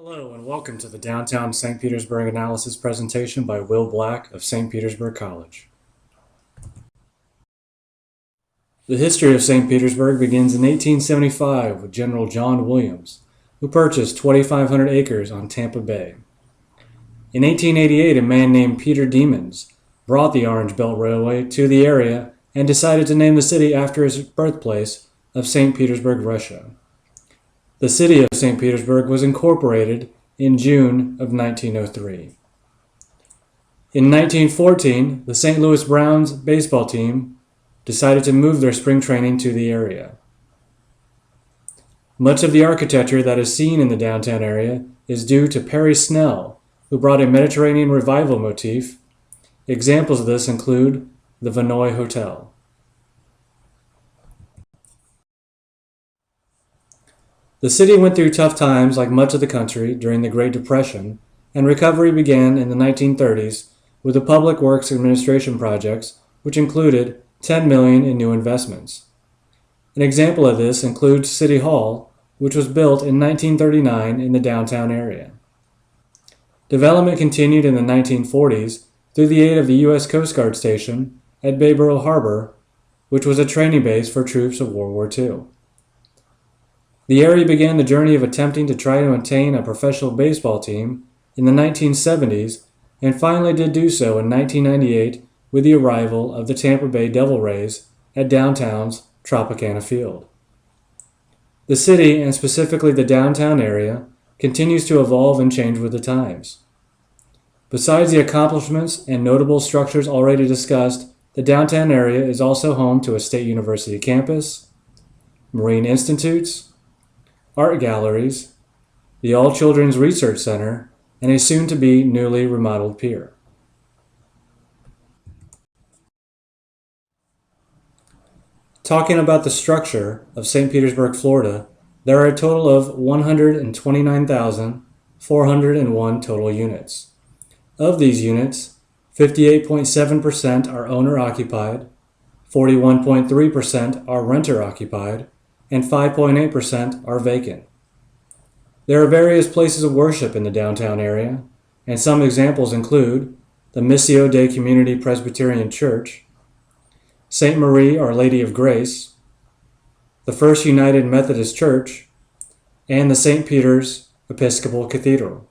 Hello and welcome to the Downtown St. Petersburg Analysis presentation by Will Black of St. Petersburg College. The history of St. Petersburg begins in 1875 with General John Williams, who purchased 2,500 acres on Tampa Bay. In 1888, a man named Peter Demons brought the Orange Belt Railway to the area and decided to name the city after his birthplace of St. Petersburg, Russia. The city of St. Petersburg was incorporated in June of 1903. In 1914, the St. Louis Browns baseball team decided to move their spring training to the area. Much of the architecture that is seen in the downtown area is due to Perry Snell, who brought a Mediterranean revival motif. Examples of this include the Vinoy Hotel. The city went through tough times like much of the country during the Great Depression, and recovery began in the 1930s with the Public Works Administration projects, which included $10 million in new investments. An example of this includes City Hall, which was built in 1939 in the downtown area. Development continued in the 1940s through the aid of the U.S. Coast Guard Station at Bayboro Harbor, which was a training base for troops of World War II. The area began the journey of attempting to try to attain a professional baseball team in the 1970s and finally did do so in 1998 with the arrival of the Tampa Bay Devil Rays at downtown's Tropicana Field. The city, and specifically the downtown area, continues to evolve and change with the times. Besides the accomplishments and notable structures already discussed, the downtown area is also home to a State University campus, Marine Institutes, art galleries, the All Children's Research Center, and a soon-to-be newly remodeled pier. Talking about the structure of St. Petersburg, Florida, there are a total of 129,401 total units. Of these units, 58.7% are owner-occupied, 41.3% are renter-occupied, and 5.8% are vacant. There are various places of worship in the downtown area, and some examples include the Missio Dei Community Presbyterian Church, St. Marie Our Lady of Grace, the First United Methodist Church, and the St. Peter's Episcopal Cathedral.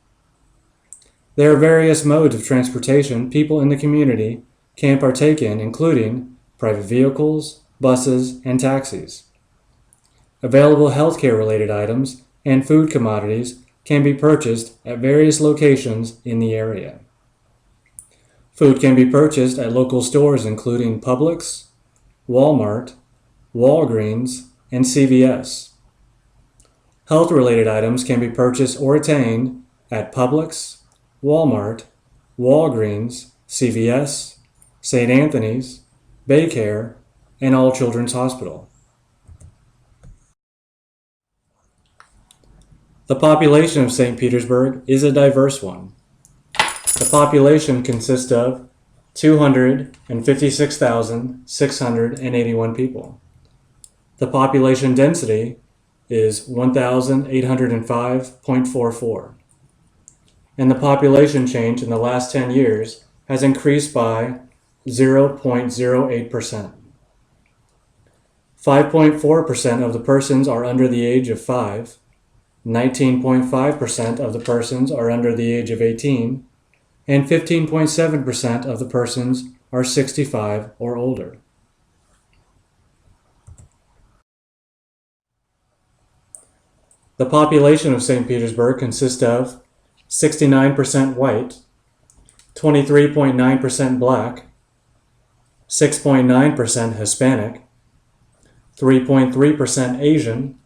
There are various modes of transportation people in the community can partake in, including private vehicles, buses, and taxis. Available healthcare-related items and food commodities can be purchased at various locations in the area. Food can be purchased at local stores including Publix, Walmart, Walgreens, and CVS. Health-related items can be purchased or attained at Publix, Walmart, Walgreens, CVS, St. Anthony's, Baycare, and All Children's Hospital. The population of St. Petersburg is a diverse one. The population consists of 256,681 people. The population density is 1,805.44. And the population change in the last 10 years has increased by 0.08%. 5.4% of the persons are under the age of 5, 19.5% of the persons are under the age of 18, and 15.7% of the persons are 65 or older. The population of St. Petersburg consists of 69% white, 23.9% black, 6.9% Hispanic, 3.3% Asian,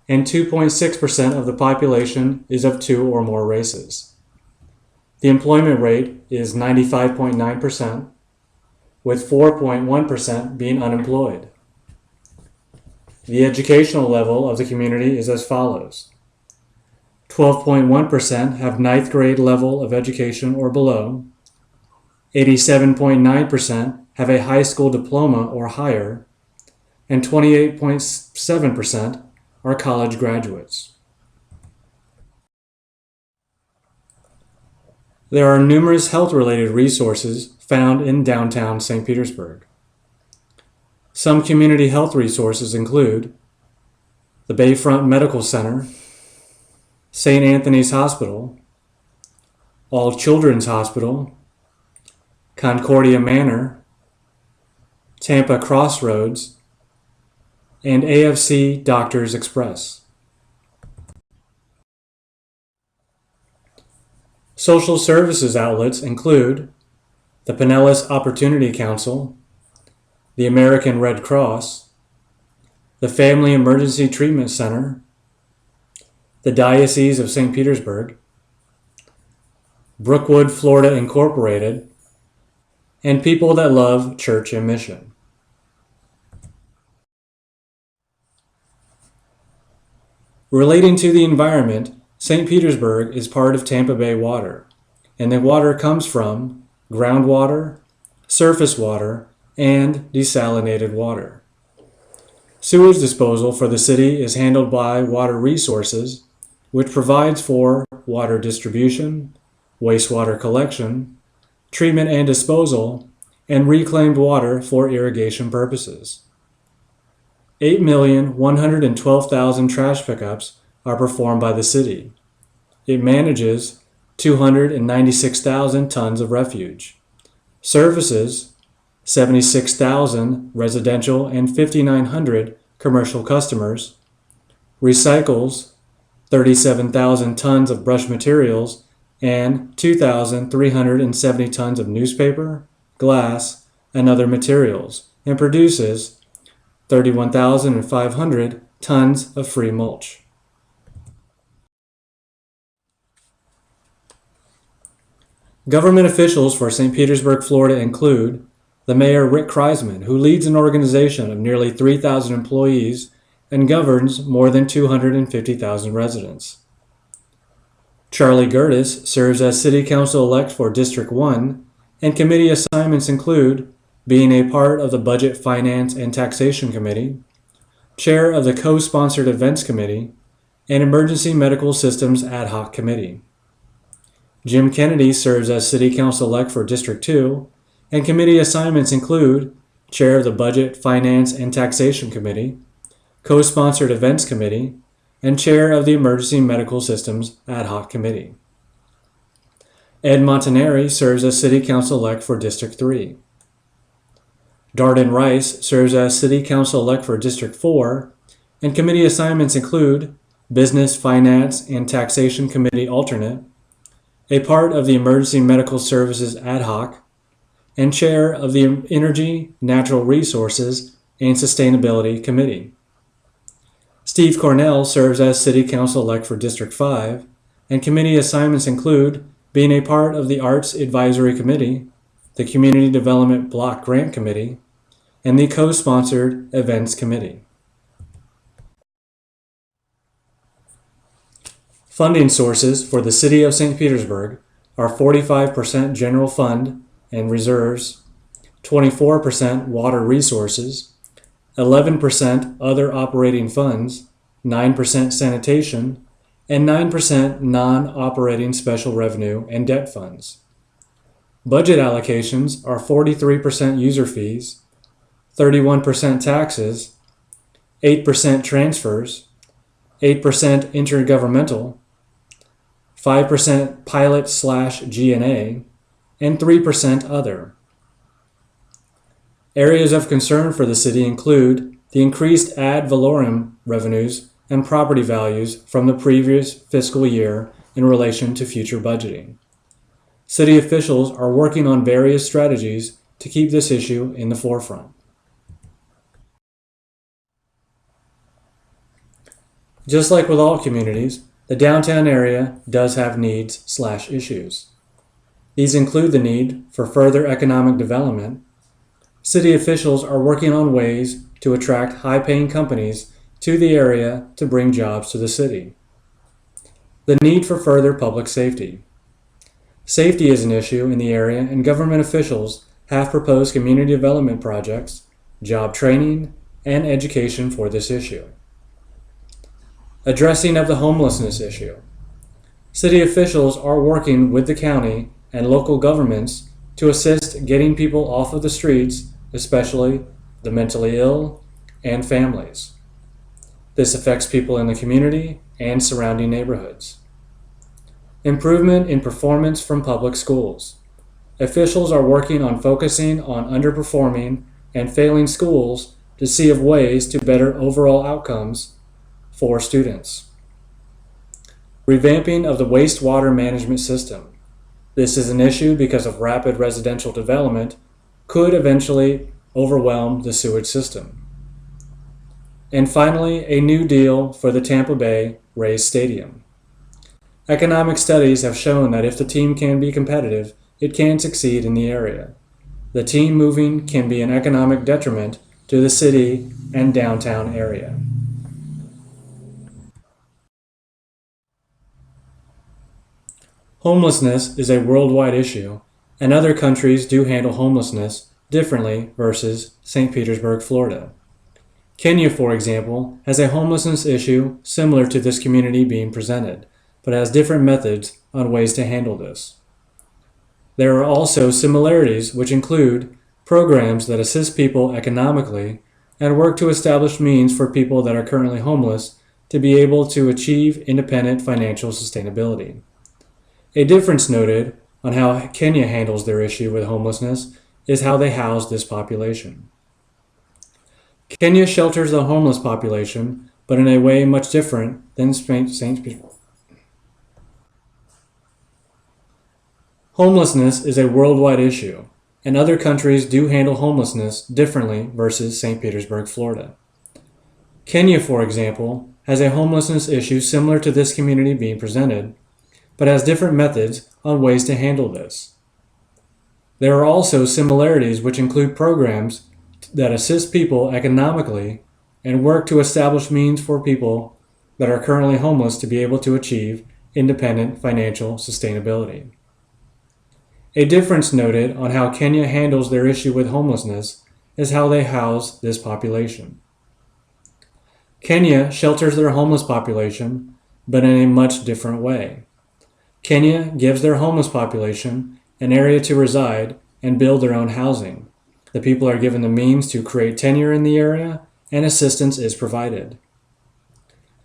and 2.6% of the population is of 2 or more races. The employment rate is 95.9%, with 4.1% being unemployed. The educational level of the community is as follows. 12.1% have 9th grade level of education or below, 87.9% have a high school diploma or higher, and 28.7% are college graduates. There are numerous health-related resources found in downtown St. Petersburg. Some community health resources include the Bayfront Medical Center, St. Anthony's Hospital, All Children's Hospital, Concordia Manor, Tampa Crossroads, and AFC Doctors Express. Social services outlets include the Pinellas Opportunity Council, the American Red Cross, the Family Emergency Treatment Center, the Diocese of St. Petersburg, Brookwood, Florida Incorporated, and People That Love Church and Mission. Relating to the environment, St. Petersburg is part of Tampa Bay water, and the water comes from groundwater, surface water, and desalinated water. Sewage disposal for the city is handled by Water Resources, which provides for water distribution, wastewater collection, treatment and disposal, and reclaimed water for irrigation purposes. 8,112,000 trash pickups are performed by the city. It manages 296,000 tons of refuge, services 76,000 residential and 5,900 commercial customers, recycles 37,000 tons of brush materials and 2,370 tons of newspaper, glass, and other materials, and produces 31,500 tons of free mulch. Government officials for St. Petersburg, Florida include the Mayor Rick Kreisman, who leads an organization of nearly 3,000 employees and governs more than 250,000 residents. Charlie Gertis serves as City Council-elect for District 1, and committee assignments include being a part of the Budget, Finance, and Taxation Committee, chair of the Co-Sponsored Events Committee, and Emergency Medical Systems Ad Hoc Committee. Jim Kennedy serves as City Council-elect for District 2, and committee assignments include chair of the Budget, Finance, and Taxation Committee, Co-Sponsored Events Committee, and chair of the Emergency Medical Systems Ad Hoc Committee. Ed Montanari serves as City Council-elect for District 3. Darden Rice serves as City Council-elect for District 4, and committee assignments include Business, Finance, and Taxation Committee Alternate, a part of the Emergency Medical Services Ad Hoc, and chair of the Energy, Natural Resources, and Sustainability Committee. Steve Cornell serves as City Council-elect for District 5, and committee assignments include being a part of the Arts Advisory Committee, the Community Development Block Grant Committee, and the Co-Sponsored Events Committee. Funding sources for the City of St. Petersburg are 45% general fund and reserves, 24% water resources, 11% other operating funds, 9% sanitation, and 9% non-operating special revenue and debt funds. Budget allocations are 43% user fees, 31% taxes, 8% transfers, 8% intergovernmental, 5% pilot/G&A, and 3% other. Areas of concern for the city include the increased ad valorem revenues and property values from the previous fiscal year in relation to future budgeting. City officials are working on various strategies to keep this issue in the forefront. Just like with all communities, the downtown area does have needs/issues. These include the need for further economic development. City officials are working on ways to attract high-paying companies to the area to bring jobs to the city. The need for further public safety. Safety is an issue in the area, and government officials have proposed community development projects, job training, and education for this issue. Addressing of the homelessness issue. City officials are working with the county and local governments to assist getting people off of the streets, especially the mentally ill and families. This affects people in the community and surrounding neighborhoods. Improvement in performance from public schools. Officials are working on focusing on underperforming and failing schools to see of ways to better overall outcomes for students. Revamping of the wastewater management system. This is an issue because of rapid residential development could eventually overwhelm the sewage system. And finally, a new deal for the Tampa Bay Rays Stadium. Economic studies have shown that if the team can be competitive, it can succeed in the area. The team moving can be an economic detriment to the city and downtown area. Homelessness is a worldwide issue, and other countries do handle homelessness differently versus St. Petersburg, Florida. Kenya, for example, has a homelessness issue similar to this community being presented, but has different methods on ways to handle this. There are also similarities which include programs that assist people economically and work to establish means for people that are currently homeless to be able to achieve independent financial sustainability. A difference noted on how Kenya handles their issue with homelessness is how they house this population. Kenya shelters the homeless population, but in a way much different than St. Petersburg. Homelessness is a worldwide issue, and other countries do handle homelessness differently versus St. Petersburg, Florida. Kenya, for example, has a homelessness issue similar to this community being presented, but has different methods on ways to handle this. There are also similarities which include programs that assist people economically and work to establish means for people that are currently homeless to be able to achieve independent financial sustainability. A difference noted on how Kenya handles their issue with homelessness is how they house this population. Kenya shelters their homeless population, but in a much different way. Kenya gives their homeless population an area to reside and build their own housing. The people are given the means to create tenure in the area, and assistance is provided.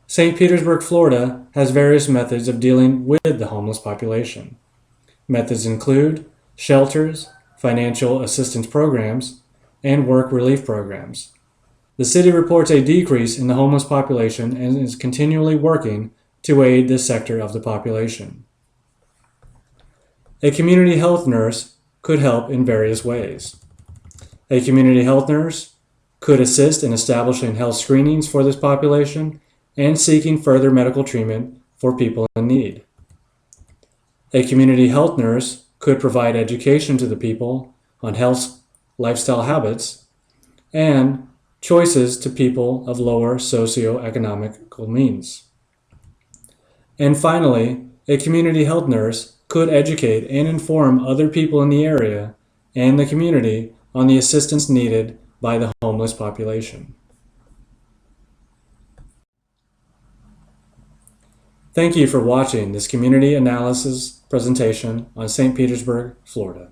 St. Petersburg, Florida has various methods of dealing with the homeless population. Methods include shelters, financial assistance programs, and work relief programs. The city reports a decrease in the homeless population and is continually working to aid this sector of the population. A community health nurse could help in various ways. A community health nurse could assist in establishing health screenings for this population and seeking further medical treatment for people in need. A community health nurse could provide education to the people on health lifestyle habits and choices to people of lower socioeconomic means. And finally, a community health nurse could educate and inform other people in the area and the community on the assistance needed by the homeless population. Thank you for watching this community analysis presentation on St. Petersburg, Florida.